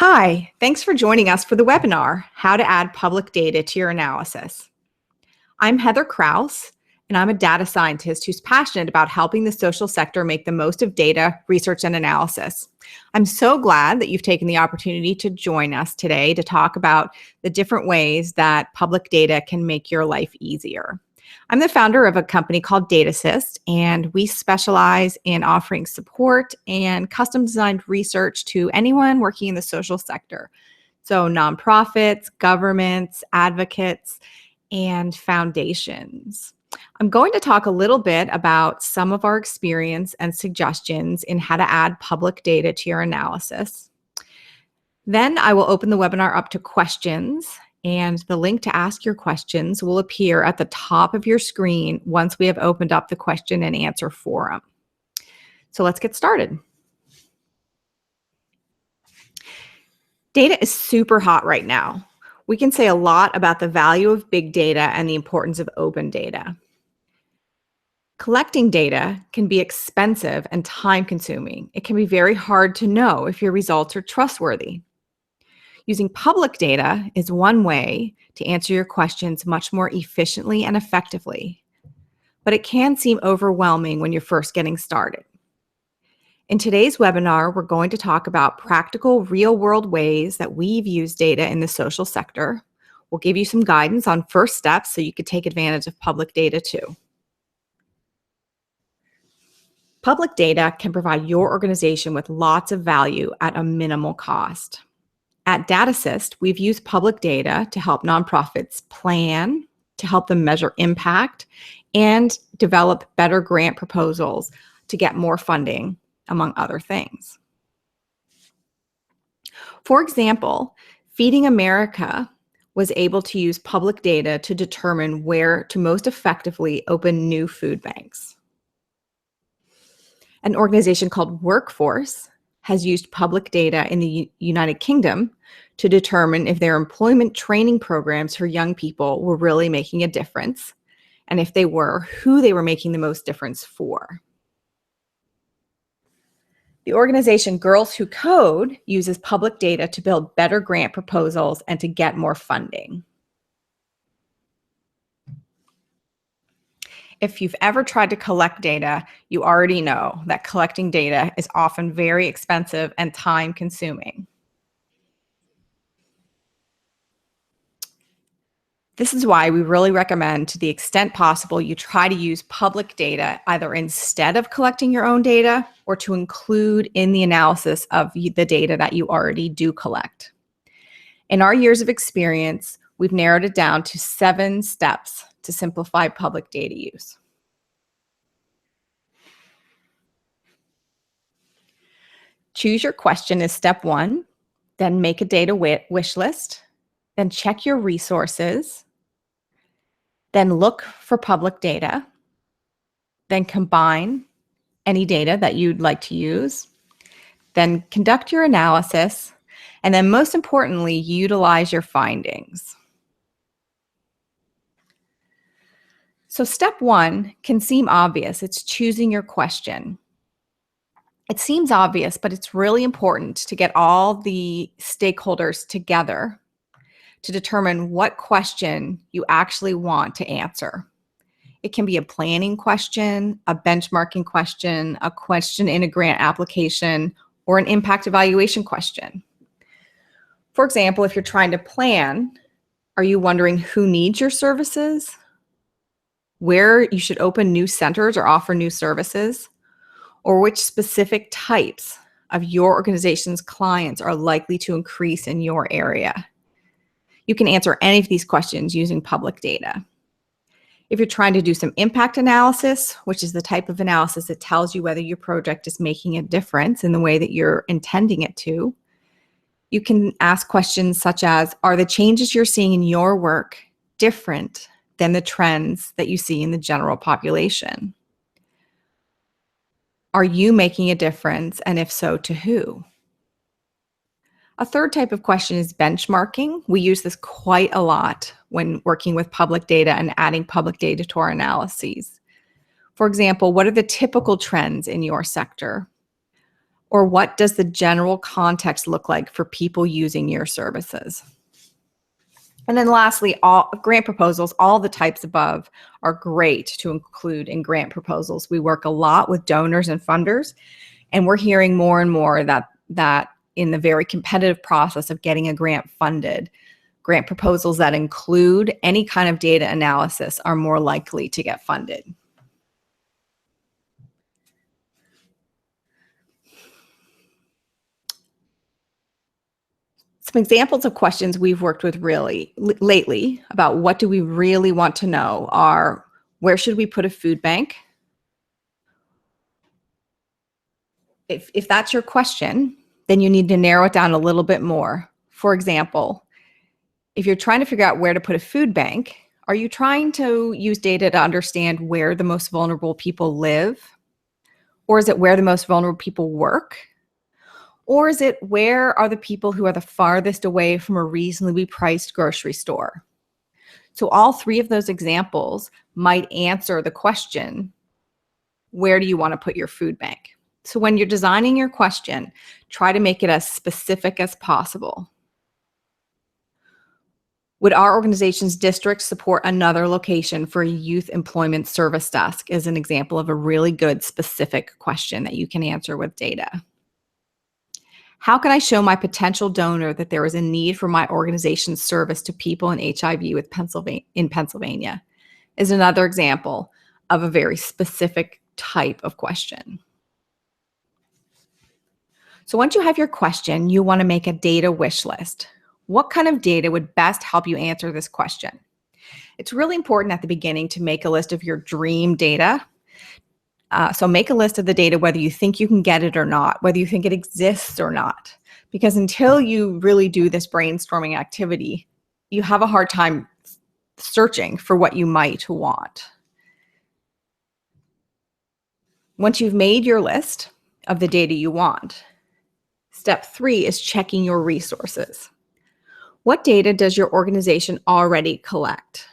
Hi, thanks for joining us for the webinar, How to Add Public Data to Your Analysis. I'm Heather Krause, and I'm a data scientist who's passionate about helping the social sector make the most of data, research, and analysis. I'm so glad that you've taken the opportunity to join us today to talk about the different ways that public data can make your life easier. I'm the founder of a company called DataSyst, and we specialize in offering support and custom designed research to anyone working in the social sector. So nonprofits, governments, advocates, and foundations. I'm going to talk a little bit about some of our experience and suggestions in how to add public data to your analysis. Then I will open the webinar up to questions, and the link to ask your questions will appear at the top of your screen once we have opened up the question and answer forum. So let's get started. Data is super hot right now. We can say a lot about the value of big data and the importance of open data. Collecting data can be expensive and time-consuming. It can be very hard to know if your results are trustworthy. Using public data is one way to answer your questions much more efficiently and effectively, but it can seem overwhelming when you're first getting started. In today's webinar, we're going to talk about practical, real-world ways that we've used data in the social sector. We'll give you some guidance on first steps so you could take advantage of public data too. Public data can provide your organization with lots of value at a minimal cost. At DataSyst, we've used public data to help nonprofits plan, to help them measure impact, and develop better grant proposals to get more funding, among other things. For example, Feeding America was able to use public data to determine where to most effectively open new food banks. An organization called Workforce has used public data in the United Kingdom to determine if their employment training programs for young people were really making a difference, and if they were, who they were making the most difference for. The organization Girls Who Code uses public data to build better grant proposals and to get more funding. If you've ever tried to collect data, you already know that collecting data is often very expensive and time-consuming. This is why we really recommend, to the extent possible, you try to use public data either instead of collecting your own data or to include in the analysis of the data that you already do collect. In our years of experience, we've narrowed it down to 7 steps to simplify public data use. Choose your question as step 1, then make a data wish list, then check your resources, then look for public data, then combine any data that you'd like to use, then conduct your analysis, and then most importantly, utilize your findings. So step 1 can seem obvious. It's choosing your question. It seems obvious, but it's really important to get all the stakeholders together to determine what question you actually want to answer. It can be a planning question, a benchmarking question, a question in a grant application, or an impact evaluation question. For example, if you're trying to plan, are you wondering who needs your services? Where you should open new centers or offer new services? Or which specific types of your organization's clients are likely to increase in your area? You can answer any of these questions using public data. If you're trying to do some impact analysis, which is the type of analysis that tells you whether your project is making a difference in the way that you're intending it to, you can ask questions such as, are the changes you're seeing in your work different than the trends that you see in the general population? Are you making a difference, and if so, to who? A third type of question is benchmarking. We use this quite a lot when working with public data and adding public data to our analyses. For example, what are the typical trends in your sector? Or what does the general context look like for people using your services? And then lastly, all grant proposals, all the types above are great to include in grant proposals. We work a lot with donors and funders, and we're hearing more and more that in the very competitive process of getting a grant funded, grant proposals that include any kind of data analysis are more likely to get funded. Some examples of questions we've worked with lately about what do we really want to know are, where should we put a food bank? If that's your question, then you need to narrow it down a little bit more. For example, if you're trying to figure out where to put a food bank, are you trying to use data to understand where the most vulnerable people live? Or is it where the most vulnerable people work? Or is it where are the people who are the farthest away from a reasonably priced grocery store? So all three of those examples might answer the question, where do you want to put your food bank? So when you're designing your question, try to make it as specific as possible. Would our organization's district support another location for a youth employment service desk? Is an example of a really good specific question that you can answer with data. How can I show my potential donor that there is a need for my organization's service to people in HIV in Pennsylvania? Is another example of a very specific type of question. So once you have your question, you want to make a data wish list. What kind of data would best help you answer this question? It's really important at the beginning to make a list of your dream data. So make a list of the data, whether you think you can get it or not, whether you think it exists or not. Because until you really do this brainstorming activity, you have a hard time searching for what you might want. Once you've made your list of the data you want, step 3 is checking your resources. What data does your organization already collect?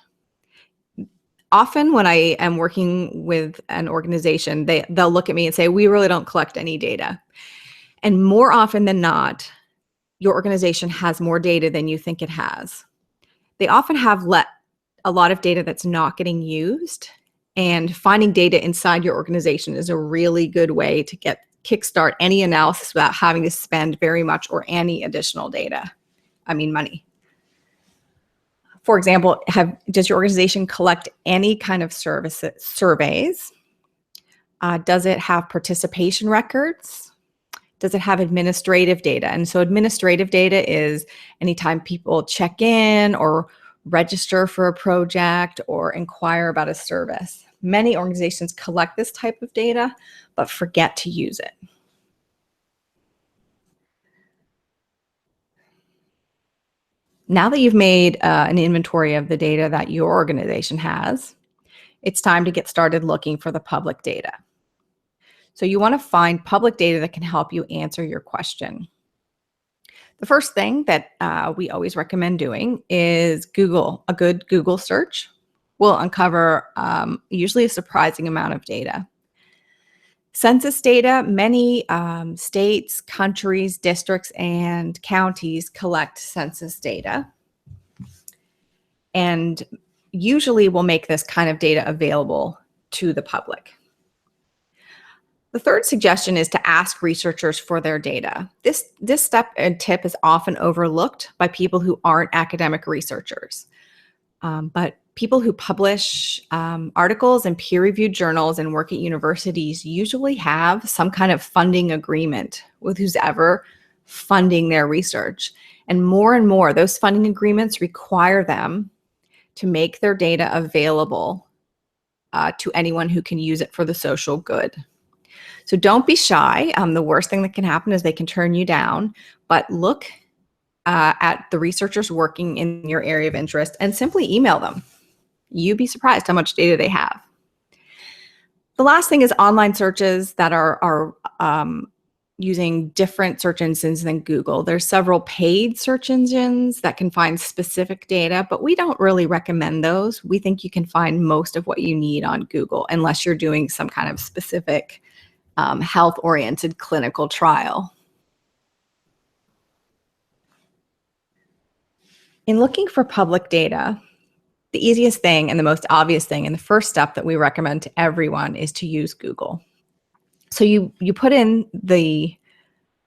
Often when I am working with an organization, they'll look at me and say, we really don't collect any data. And more often than not, your organization has more data than you think it has. They often have a lot of data that's not getting used, and finding data inside your organization is a really good way to kickstart any analysis without having to spend very much or any additional money. For example, does your organization collect any kind of surveys? Does it have participation records? Does it have administrative data? And so administrative data is anytime people check in or register for a project or inquire about a service. Many organizations collect this type of data, but forget to use it. Now that you've made an inventory of the data that your organization has, it's time to get started looking for the public data. So you want to find public data that can help you answer your question. The first thing that we always recommend doing is Google. A good Google search will uncover usually a surprising amount of data. Census data, many states, countries, districts, and counties collect census data, and usually will make this kind of data available to the public. The third suggestion is to ask researchers for their data. This step and tip is often overlooked by people who aren't academic researchers, but people who publish articles in peer-reviewed journals and work at universities usually have some kind of funding agreement with who's ever funding their research. And more, those funding agreements require them to make their data available to anyone who can use it for the social good. So don't be shy. The worst thing that can happen is they can turn you down, but look at the researchers working in your area of interest and simply email them. You'd be surprised how much data they have. The last thing is online searches that are using different search engines than Google. There's several paid search engines that can find specific data, but we don't really recommend those. We think you can find most of what you need on Google unless you're doing some kind of specific health-oriented clinical trial. In looking for public data, the easiest thing and the most obvious thing and the first step that we recommend to everyone is to use Google. So you put in the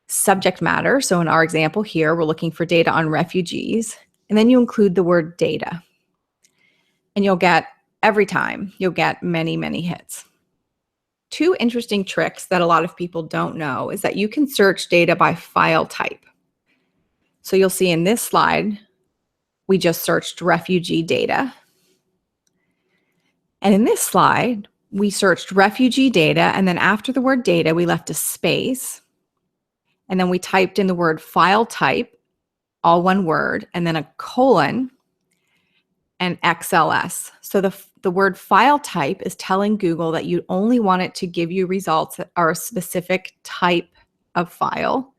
subject matter. So in our example here, we're looking for data on refugees, and then you include the word data. And every time, you'll get many, many hits. Two interesting tricks that a lot of people don't know is that you can search data by file type. So you'll see in this slide, we just searched refugee data. And in this slide, we searched refugee data, and then after the word data, we left a space, and then we typed in the word file type, all one word, and then a colon and XLS. So the word file type is telling Google that you only want it to give you results that are a specific type of file.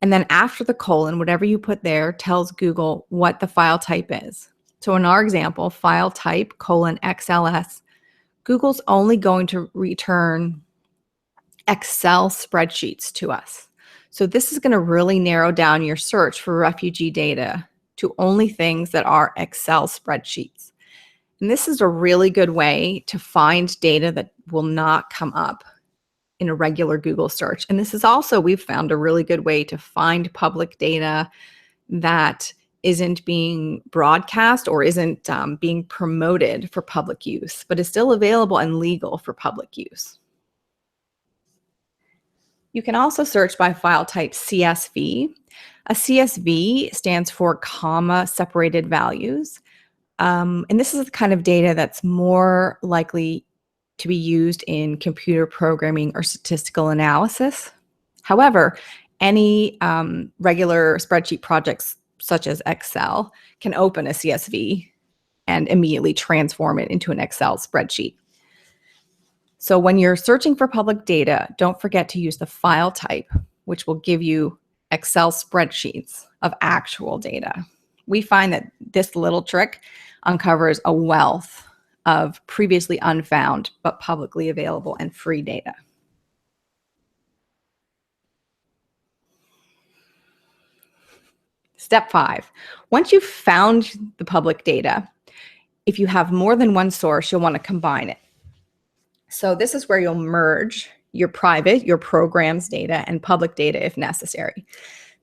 And then after the colon, whatever you put there tells Google what the file type is. So in our example, file type colon XLS, Google's only going to return Excel spreadsheets to us. So this is going to really narrow down your search for refugee data to only things that are Excel spreadsheets. And this is a really good way to find data that will not come up in a regular Google search. And this is also, we've found, a really good way to find public data that isn't being broadcast or isn't being promoted for public use, but is still available and legal for public use. You can also search by file type CSV. A CSV stands for comma separated values. And this is the kind of data that's more likely to be used in computer programming or statistical analysis. However, any regular spreadsheet projects such as Excel can open a CSV and immediately transform it into an Excel spreadsheet. So when you're searching for public data, don't forget to use the file type, which will give you Excel spreadsheets of actual data. We find that this little trick uncovers a wealth of previously unfound but publicly available and free data. Step 5. Once you've found the public data, if you have more than one source, you'll want to combine it. So this is where you'll merge your private, your program's data, and public data if necessary.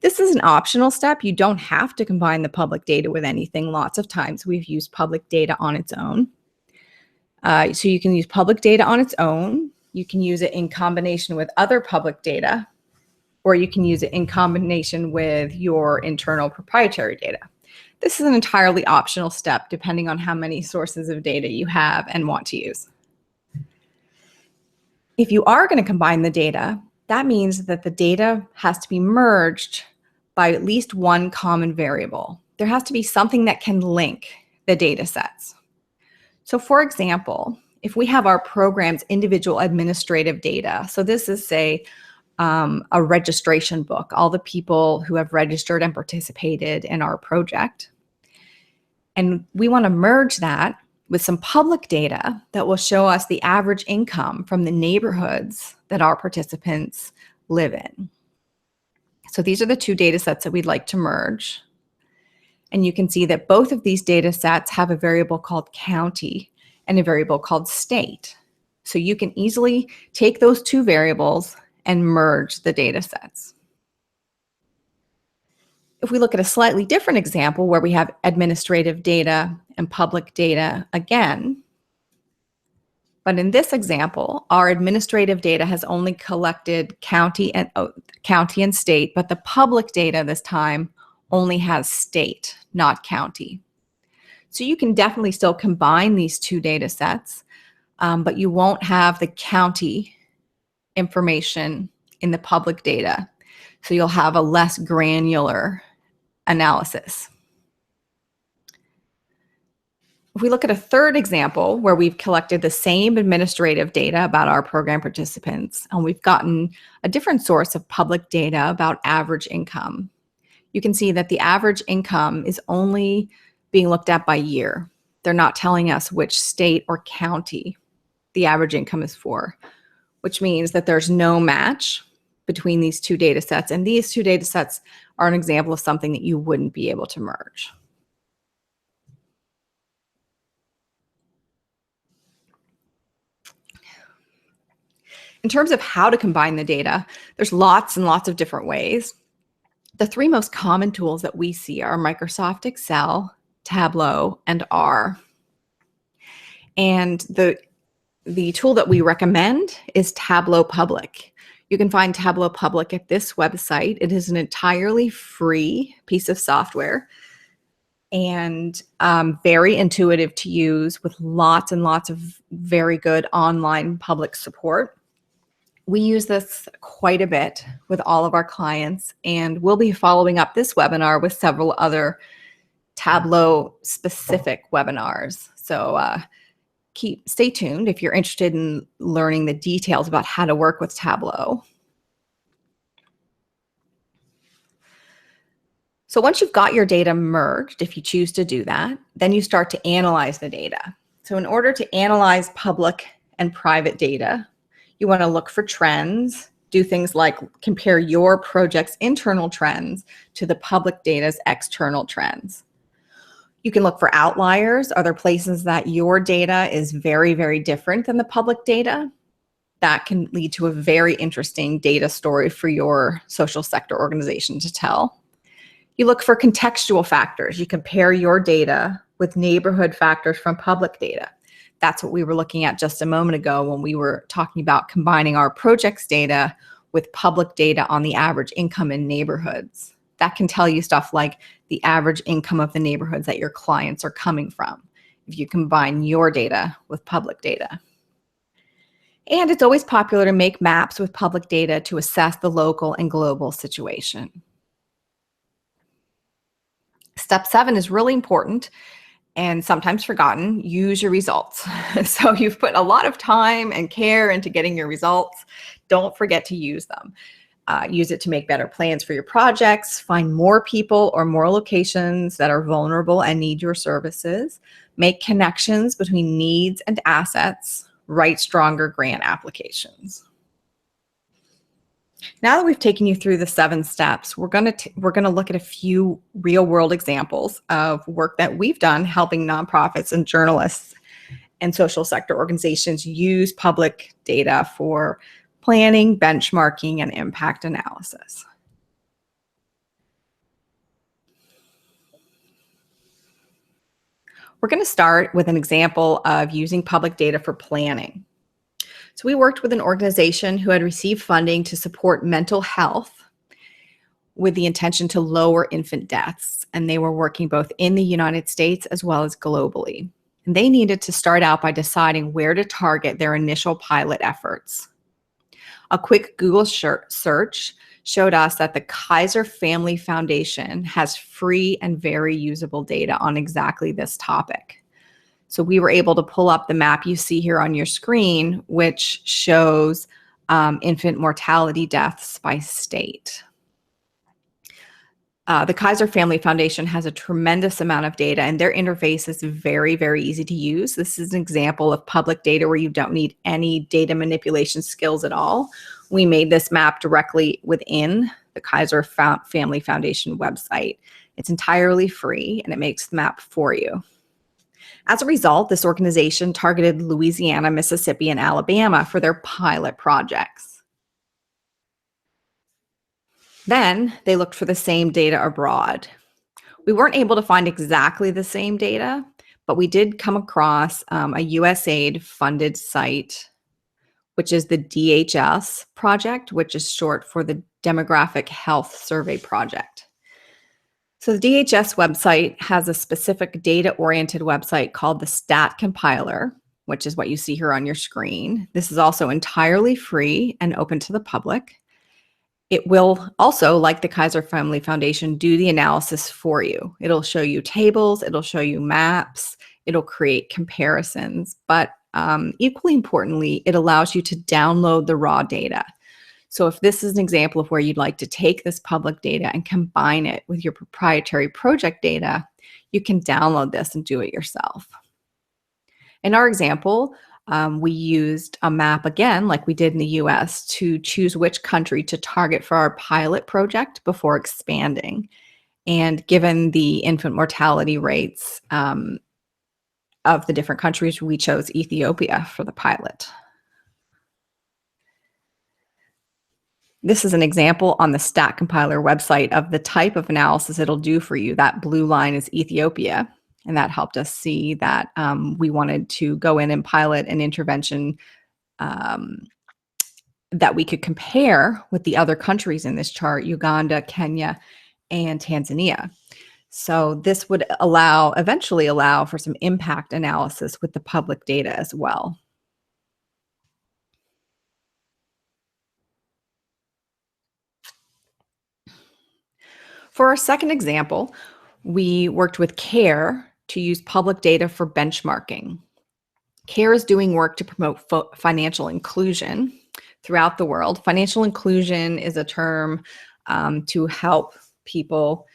This is an optional step. You don't have to combine the public data with anything. Lots of times we've used public data on its own. So you can use public data on its own. You can use it in combination with other public data, or you can use it in combination with your internal proprietary data. This is an entirely optional step depending on how many sources of data you have and want to use. If you are going to combine the data, that means that the data has to be merged by at least one common variable. There has to be something that can link the data sets. So for example, if we have our program's individual administrative data, so this is, say, a registration book, all the people who have registered and participated in our project, and we want to merge that with some public data that will show us the average income from the neighborhoods that our participants live in. So these are the two data sets that we'd like to merge. And you can see that both of these data sets have a variable called county and a variable called state. So you can easily take those two variables and merge the data sets. If we look at a slightly different example where we have administrative data and public data again, but in this example, our administrative data has only collected county and state, but the public data this time only has state, not county. So you can definitely still combine these two data sets, but you won't have the county information in the public data. So you'll have a less granular analysis. If we look at a third example where we've collected the same administrative data about our program participants, and we've gotten a different source of public data about average income, you can see that the average income is only being looked at by year. They're not telling us which state or county the average income is for. which means that there's no match between these two data sets. And these two data sets are an example of something that you wouldn't be able to merge. In terms of how to combine the data, there's lots and lots of different ways. The three most common tools that we see are Microsoft Excel, Tableau, and R. And the tool that we recommend is Tableau Public. You can find Tableau Public at this website. It is an entirely free piece of software and very intuitive to use with lots and lots of very good online public support. We use this quite a bit with all of our clients, and we'll be following up this webinar with several other Tableau specific webinars. So stay tuned if you're interested in learning the details about how to work with Tableau. So once you've got your data merged, if you choose to do that, then you start to analyze the data. So in order to analyze public and private data, you want to look for trends, do things like compare your project's internal trends to the public data's external trends. You can look for outliers. Are there places that your data is very, very different than the public data? That can lead to a very interesting data story for your social sector organization to tell. You look for contextual factors. You compare your data with neighborhood factors from public data. That's what we were looking at just a moment ago when we were talking about combining our projects data with public data on the average income in neighborhoods. That can tell you stuff like the average income of the neighborhoods that your clients are coming from if you combine your data with public data. And it's always popular to make maps with public data to assess the local and global situation. Step 7 is really important and sometimes forgotten. Use your results. So you've put a lot of time and care into getting your results. Don't forget to use them. Use it to make better plans for your projects, find more people or more locations that are vulnerable and need your services, make connections between needs and assets, write stronger grant applications. Now that we've taken you through the 7 steps, we're going to look at a few real-world examples of work that we've done helping nonprofits and journalists and social sector organizations use public data for planning, benchmarking, and impact analysis. We're going to start with an example of using public data for planning. So we worked with an organization who had received funding to support mental health with the intention to lower infant deaths. And they were working both in the United States as well as globally. And they needed to start out by deciding where to target their initial pilot efforts. A quick Google search showed us that the Kaiser Family Foundation has free and very usable data on exactly this topic. So we were able to pull up the map you see here on your screen, which shows infant mortality deaths by state. The Kaiser Family Foundation has a tremendous amount of data, and their interface is very, very easy to use. This is an example of public data where you don't need any data manipulation skills at all. We made this map directly within the Kaiser Family Foundation website. It's entirely free, and it makes the map for you. As a result, this organization targeted Louisiana, Mississippi, and Alabama for their pilot projects. Then they looked for the same data abroad. We weren't able to find exactly the same data, but we did come across a USAID funded site, which is the DHS project, which is short for the Demographic Health Survey Project. So the DHS website has a specific data-oriented website called the Stat Compiler, which is what you see here on your screen. This is also entirely free and open to the public. It will also, like the Kaiser Family Foundation, do the analysis for you. It'll show you tables, it'll show you maps, it'll create comparisons, but equally importantly, it allows you to download the raw data. So if this is an example of where you'd like to take this public data and combine it with your proprietary project data, you can download this and do it yourself. In our example, We used a map again, like we did in the US, to choose which country to target for our pilot project before expanding. And given the infant mortality rates of the different countries, we chose Ethiopia for the pilot. This is an example on the Stat Compiler website of the type of analysis it'll do for you. That blue line is Ethiopia, and that helped us see that we wanted to go in and pilot an intervention that we could compare with the other countries in this chart, Uganda, Kenya, and Tanzania. So this would eventually allow for some impact analysis with the public data as well. For our second example, we worked with CARE to use public data for benchmarking. CARE is doing work to promote financial inclusion throughout the world. Financial inclusion is a term to help people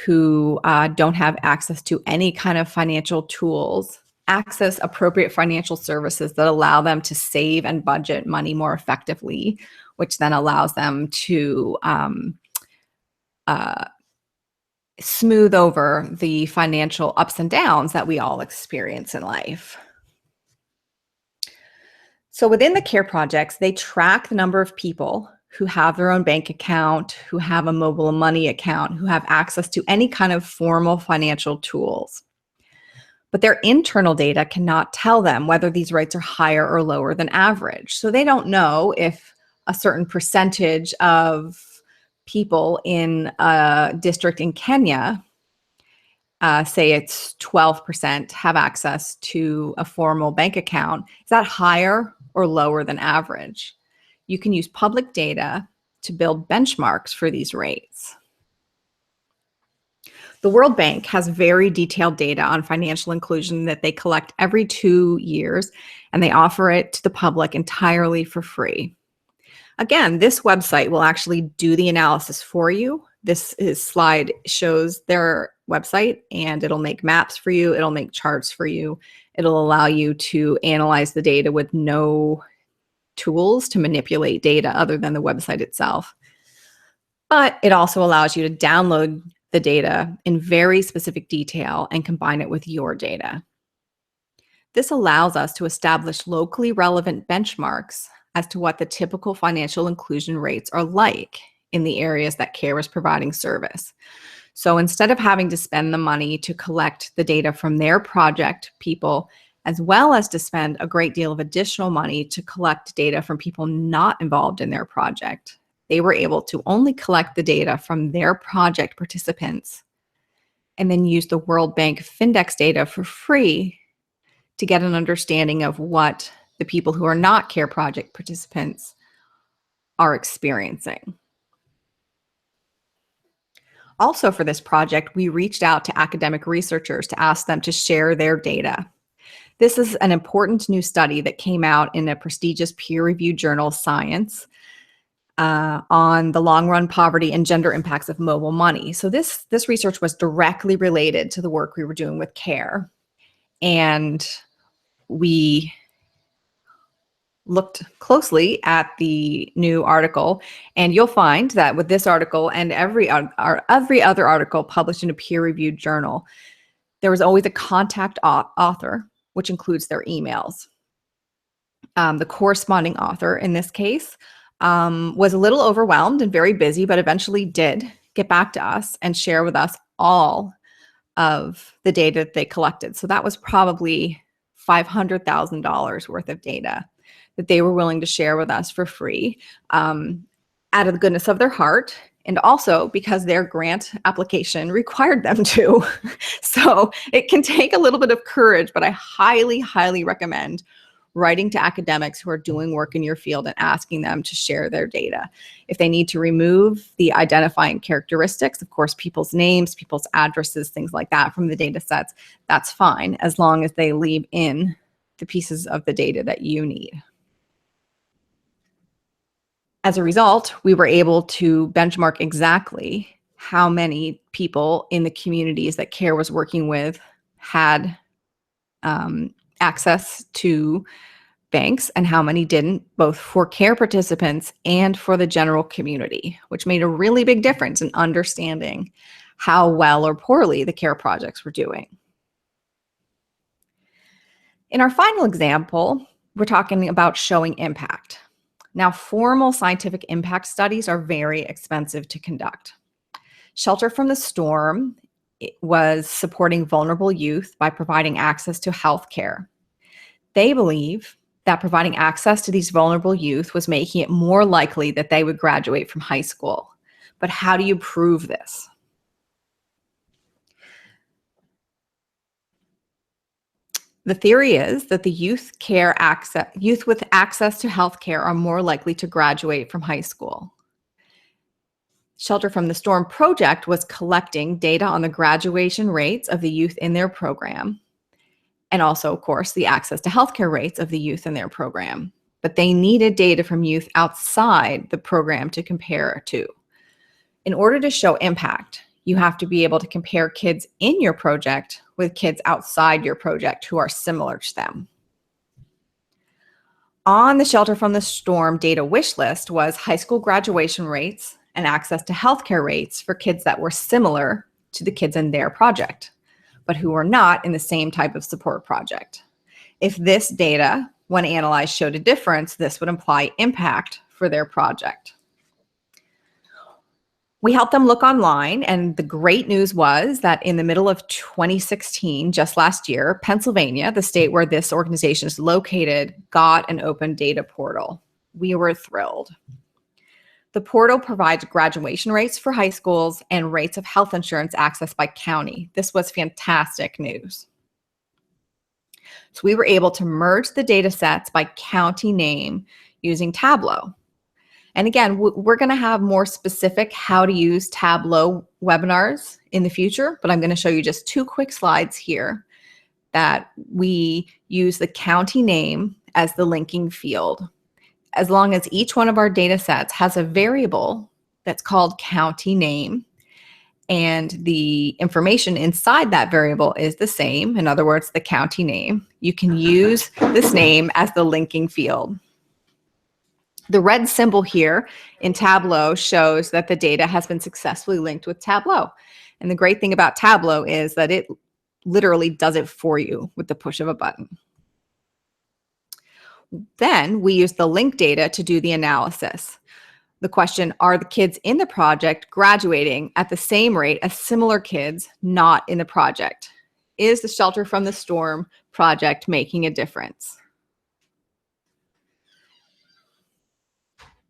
who don't have access to any kind of financial tools access appropriate financial services that allow them to save and budget money more effectively, which then allows them to smooth over the financial ups and downs that we all experience in life. So within the CARE projects, they track the number of people who have their own bank account, who have a mobile money account, who have access to any kind of formal financial tools. But their internal data cannot tell them whether these rates are higher or lower than average. So they don't know if a certain percentage of people in a district in Kenya, say it's 12%, have access to a formal bank account. Is that higher or lower than average? You can use public data to build benchmarks for these rates. The World Bank has very detailed data on financial inclusion that they collect every 2 years, and they offer it to the public entirely for free. Again, this website will actually do the analysis for you. This slide shows their website, and it'll make maps for you. It'll make charts for you. It'll allow you to analyze the data with no tools to manipulate data other than the website itself. But it also allows you to download the data in very specific detail and combine it with your data. This allows us to establish locally relevant benchmarks as to what the typical financial inclusion rates are like in the areas that CARE is providing service. So instead of having to spend the money to collect the data from their project people, as well as to spend a great deal of additional money to collect data from people not involved in their project, they were able to only collect the data from their project participants and then use the World Bank Findex data for free to get an understanding of what the people who are not CARE project participants are experiencing. Also for this project, we reached out to academic researchers to ask them to share their data. This is an important new study that came out in a prestigious peer-reviewed journal, Science, on the long-run poverty and gender impacts of mobile money. So this research was directly related to the work we were doing with CARE. And we looked closely at the new article, and you'll find that with this article and every other article published in a peer-reviewed journal, there was always a contact author, which includes their emails. The corresponding author in this case was a little overwhelmed and very busy, but eventually did get back to us and share with us all of the data that they collected. So that was probably $500,000 worth of data that they were willing to share with us for free, out of the goodness of their heart, and also because their grant application required them to. So it can take a little bit of courage, but I highly, highly recommend writing to academics who are doing work in your field and asking them to share their data. If they need to remove the identifying characteristics, of course, people's names, people's addresses, things like that from the data sets, that's fine, as long as they leave in the pieces of the data that you need. As a result, we were able to benchmark exactly how many people in the communities that CARE was working with had access to banks and how many didn't, both for care participants and for the general community, which made a really big difference in understanding how well or poorly the care projects were doing. In our final example, we're talking about showing impact. Now, formal scientific impact studies are very expensive to conduct. Shelter from the Storm was supporting vulnerable youth by providing access to health care. They believe that providing access to these vulnerable youth was making it more likely that they would graduate from high school. But how do you prove this? The theory is that the youth with access to health care are more likely to graduate from high school. Shelter from the Storm project was collecting data on the graduation rates of the youth in their program, and also, of course, the access to healthcare rates of the youth in their program. But they needed data from youth outside the program to compare to. In order to show impact, you have to be able to compare kids in your project with kids outside your project who are similar to them. On the Shelter from the Storm data wish list was high school graduation rates and access to healthcare rates for kids that were similar to the kids in their project, but who were not in the same type of support project. If this data, when analyzed, showed a difference, this would imply impact for their project. We helped them look online, and the great news was that in the middle of 2016, just last year, Pennsylvania, the state where this organization is located, got an open data portal. We were thrilled. The portal provides graduation rates for high schools and rates of health insurance access by county. This was fantastic news. So we were able to merge the data sets by county name using Tableau. And again, we're going to have more specific how to use Tableau webinars in the future, but I'm going to show you just 2 quick slides here that we use the county name as the linking field. As long as each one of our data sets has a variable that's called county name, and the information inside that variable is the same, in other words, the county name, you can use this name as the linking field. The red symbol here in Tableau shows that the data has been successfully linked with Tableau. And the great thing about Tableau is that it literally does it for you with the push of a button. Then we use the link data to do the analysis. The question, are the kids in the project graduating at the same rate as similar kids not in the project? Is the Shelter from the Storm project making a difference?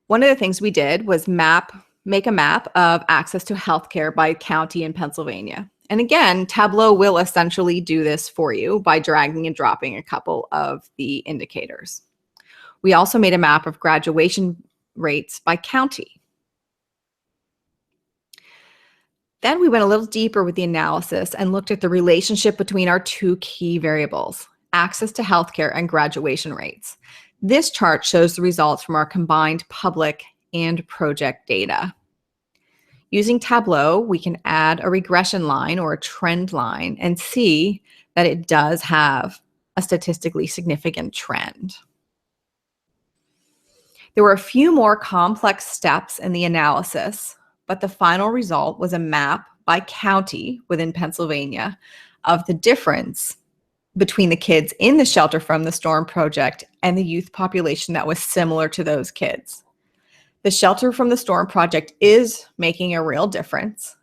One of the things we did was make a map of access to healthcare by county in Pennsylvania. And again, Tableau will essentially do this for you by dragging and dropping a couple of the indicators. We also made a map of graduation rates by county. Then we went a little deeper with the analysis and looked at the relationship between our 2 key variables, access to healthcare and graduation rates. This chart shows the results from our combined public and project data. Using Tableau, we can add a regression line or a trend line and see that it does have a statistically significant trend. There were a few more complex steps in the analysis, but the final result was a map by county within Pennsylvania of the difference between the kids in the Shelter from the Storm project and the youth population that was similar to those kids. The Shelter from the Storm project is making a real difference.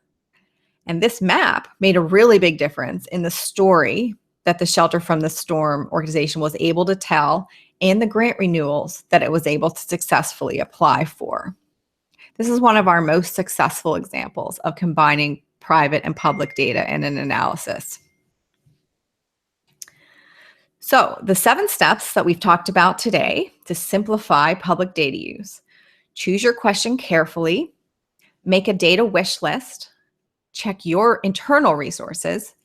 And this map made a really big difference in the story that the Shelter from the Storm organization was able to tell and the grant renewals that it was able to successfully apply for. This is one of our most successful examples of combining private and public data in an analysis. So the 7 steps that we've talked about today to simplify public data use: choose your question carefully, make a data wish list, check your internal resources,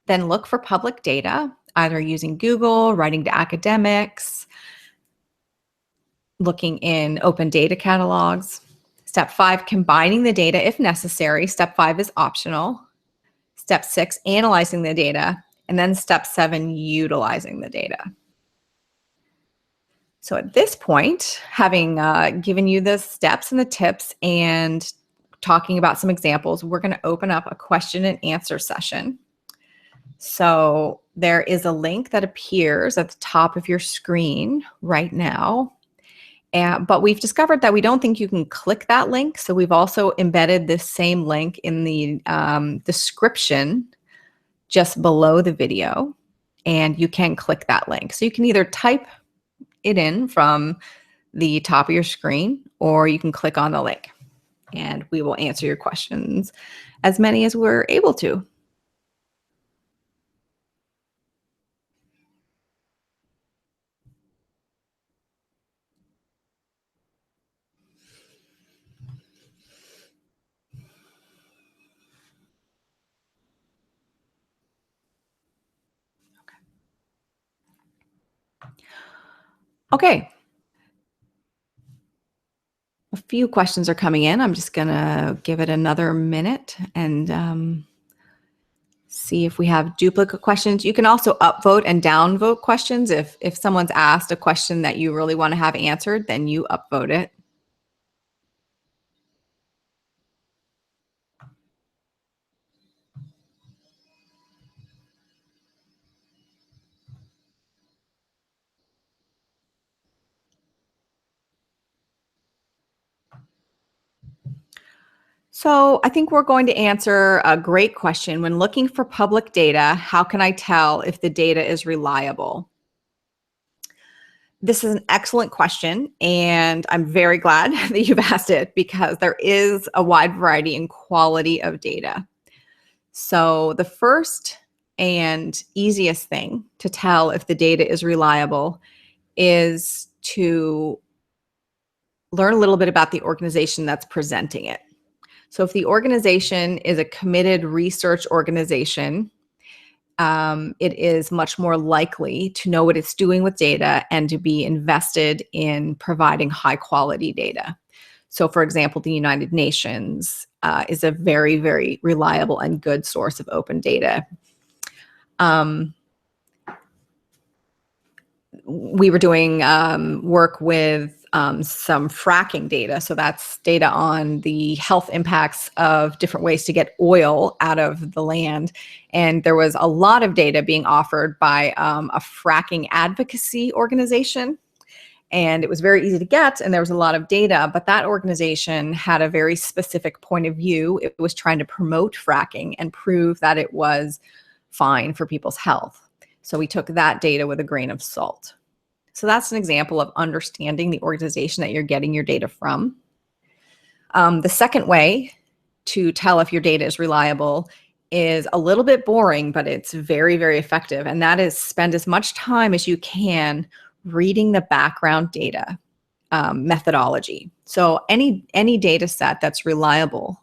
then look for public data, either using Google, writing to academics, looking in open data catalogs. Step 5, combining the data if necessary. Step 5 is optional. Step 6, analyzing the data. And then step 7, utilizing the data. So at this point, having given you the steps and the tips and talking about some examples, we're going to open up a question and answer session. So there is a link that appears at the top of your screen right now. But we've discovered that we don't think you can click that link. So we've also embedded this same link in the description just below the video. And you can click that link. So you can either type it in from the top of your screen, or you can click on the link and we will answer your questions, as many as we're able to. Okay. A few questions are coming in. I'm just going to give it another minute and see if we have duplicate questions. You can also upvote and downvote questions. If someone's asked a question that you really want to have answered, then you upvote it. So I think we're going to answer a great question. When looking for public data, how can I tell if the data is reliable? This is an excellent question, and I'm very glad that you've asked it because there is a wide variety and quality of data. So the first and easiest thing to tell if the data is reliable is to learn a little bit about the organization that's presenting it. So if the organization is a committed research organization, it is much more likely to know what it's doing with data and to be invested in providing high quality data. So for example, the United Nations is a very, very reliable and good source of open data. We were doing work with some fracking data. So that's data on the health impacts of different ways to get oil out of the land. And there was a lot of data being offered by a fracking advocacy organization. And it was very easy to get, and there was a lot of data, but that organization had a very specific point of view. It was trying to promote fracking and prove that it was fine for people's health. So we took that data with a grain of salt. So that's an example of understanding the organization that you're getting your data from. The second way to tell if your data is reliable is a little bit boring, but it's very, very effective. And that is spend as much time as you can reading the background data methodology. So any data set that's reliable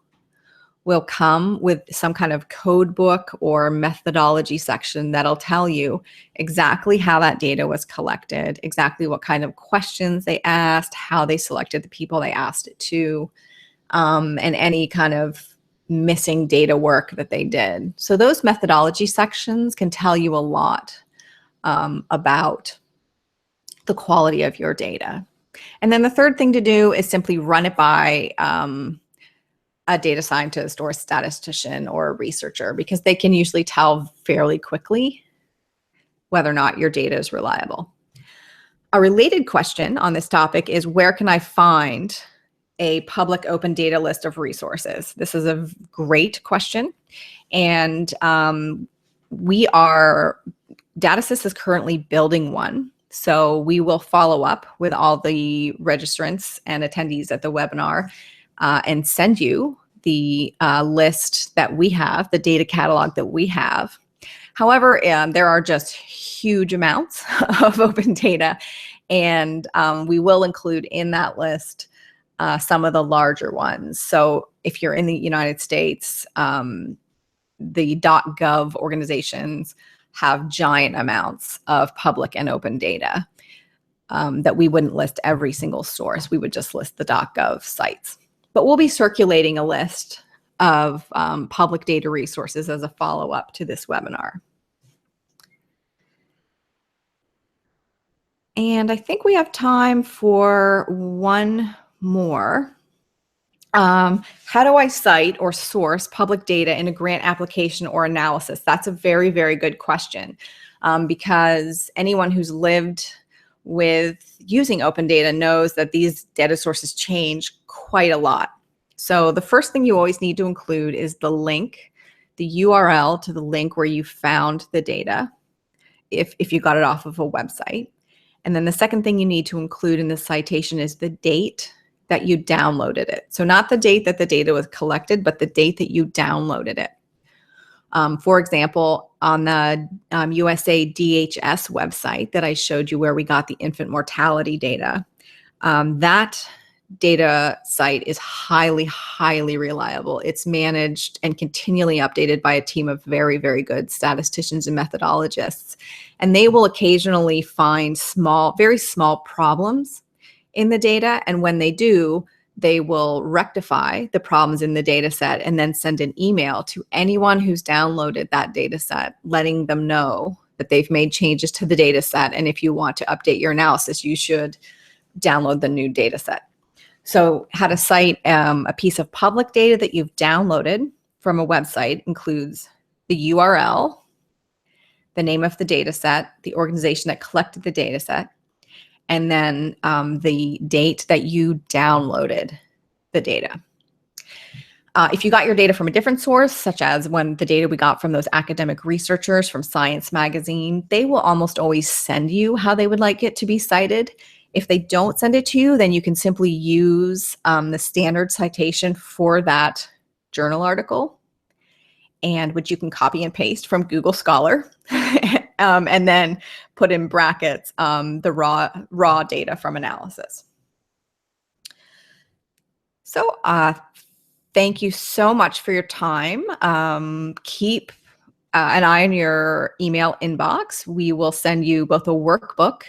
will come with some kind of code book or methodology section that'll tell you exactly how that data was collected, exactly what kind of questions they asked, how they selected the people they asked it to, and any kind of missing data work that they did. So those methodology sections can tell you a lot about the quality of your data. And then the third thing to do is simply run it by a data scientist or a statistician or a researcher, because they can usually tell fairly quickly whether or not your data is reliable. A related question on this topic is, where can I find a public open data list of resources? This is a great question. And DataSys is currently building one. So we will follow up with all the registrants and attendees at the webinar and send you the list that we have, the data catalog that we have. However, there are just huge amounts of open data, and we will include in that list some of the larger ones. So if you're in the United States, the .gov organizations have giant amounts of public and open data that we wouldn't list every single source. We would just list the .gov sites. But we'll be circulating a list of public data resources as a follow-up to this webinar. And I think we have time for one more. How do I cite or source public data in a grant application or analysis? That's a very, very good question, because anyone who's lived with using open data knows that these data sources change quite a lot. So the first thing you always need to include is the link, the URL to the link where you found the data, if you got it off of a website. And then the second thing you need to include in the citation is the date that you downloaded it. So not the date that the data was collected, but the date that you downloaded it. For example, on the USA DHS website that I showed you where we got the infant mortality data, that data site is highly, highly reliable. It's managed and continually updated by a team of very, very good statisticians and methodologists. And they will occasionally find very small problems in the data. And when they do, they will rectify the problems in the data set and then send an email to anyone who's downloaded that data set, letting them know that they've made changes to the data set. And if you want to update your analysis, you should download the new data set. So how to cite a piece of public data that you've downloaded from a website includes the URL, the name of the data set, the organization that collected the data set, and then the date that you downloaded the data. If you got your data from a different source, such as when the data we got from those academic researchers from Science Magazine, they will almost always send you how they would like it to be cited. If they don't send it to you, then you can simply use the standard citation for that journal article, and which you can copy and paste from Google Scholar, and then put in brackets the raw data from analysis. So thank you so much for your time. Keep an eye on your email inbox. We will send you both a workbook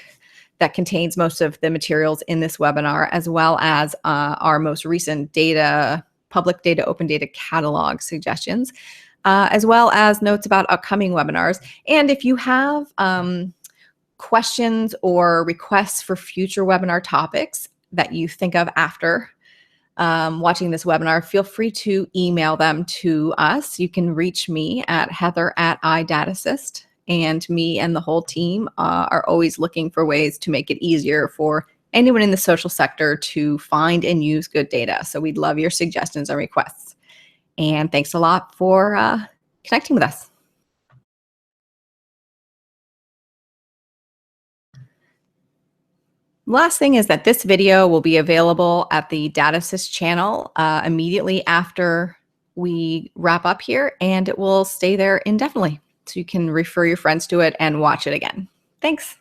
that contains most of the materials in this webinar, as well as our most recent public data, open data catalog suggestions, as well as notes about upcoming webinars. And if you have questions or requests for future webinar topics that you think of after watching this webinar, feel free to email them to us. You can reach me at heather@iDataSyst. And me and the whole team are always looking for ways to make it easier for anyone in the social sector to find and use good data. So we'd love your suggestions and requests. And thanks a lot for connecting with us. Last thing is that this video will be available at the DataSys channel immediately after we wrap up here, and it will stay there indefinitely. So you can refer your friends to it and watch it again. Thanks.